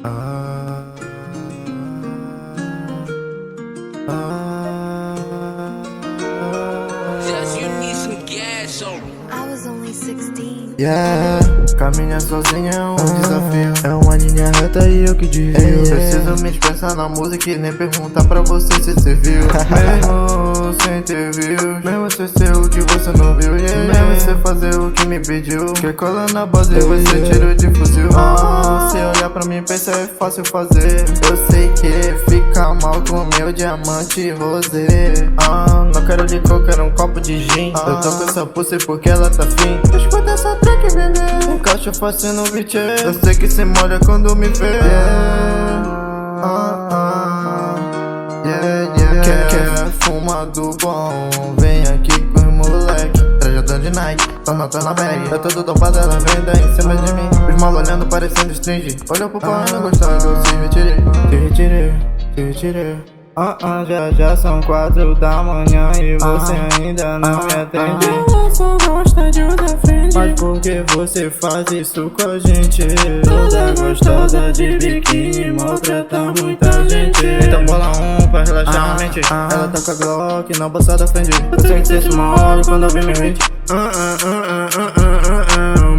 Ah, ah, Just you need some gas on. I was only 16. yeah. Caminhar sozinho é um desafio. É uma linha reta e eu que desvio. Preciso me expressar na música e nem perguntar pra você se você viu. Mesmo sem ter views, mesmo sem ser o que você não viu, mesmo sem fazer o que me pediu. Que cola na base você tiro de fuzil. Se olhar pra mim pensar é fácil fazer. Eu sei que fica mal com meu diamante rosé. Não quero licor, quero um copo de gin. Eu tô com essa pussy porque ela tá fim. Escuta essa track, bebê. Encaixa fácil no beat. Eu sei que cê molha quando me vê. Quer fumado bom? Vem aqui com os moleque. Trajadão de Nike, tô na bag. Eu tô todo topado, ela vem daí em cima de mim. Os mal olhando parecendo string. Olhou pro pau e não gostando, se retirei. Já são 4 da manhã e você ainda não me atende. Ela só gosta de usar friend. Mas por que você faz isso com a gente? Toda gostosa de biquíni, maltrata muita gente. Então bola pra relaxar a mente. Ela tá com a Glock na bolsa da frente. Eu sei que cê se molha quando eu vi meu hit.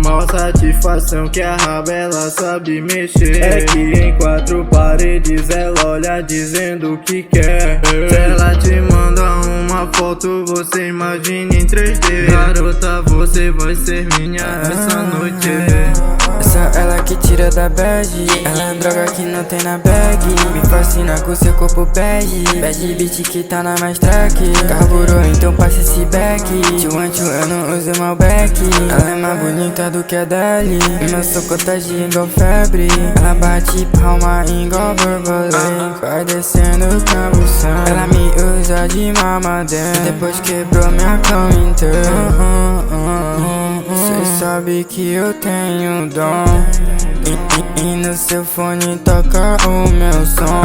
Mal satisfação que a raba ela sabe mexer. É que em 4 paredes ela olha dizendo o que quer. Se ela te manda uma foto, você imagina em 3D. Garota, você vai ser minha essa noite. Essa ela que tira da bad. Ela é droga que não tem na bag. Me fascina com seu corpo bad. Bad bitch que tá na mais track. Carburou, então passa esse back. Tchuan, eu não uso Malbec. Ela é mais bonita do que a Dali. Meu soco tá de igual febre. Ela bate palma igual borboleta. Vai descendo o cambução. Ela me usa de mamadeira. Depois quebrou minha cama inteira. Cê sabe que eu tenho dom. E no seu fone toca o meu som.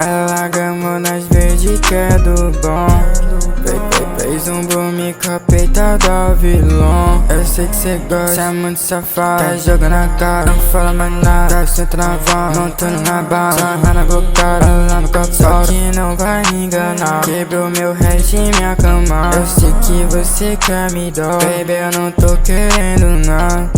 Ela gamou nas verdes que é do bom. Fez um boom com a peita da vilão. Eu sei que cê gosta, cê é muito safado. Tá jogando a cara, não fala mais nada. Tá senta na van, montando na bala. Sarra na blocada, ela no copo. Só que não vai me enganar. Quebrou meu resto e minha cama. Eu sei que você quer me dar. Baby, eu não tô querendo nada.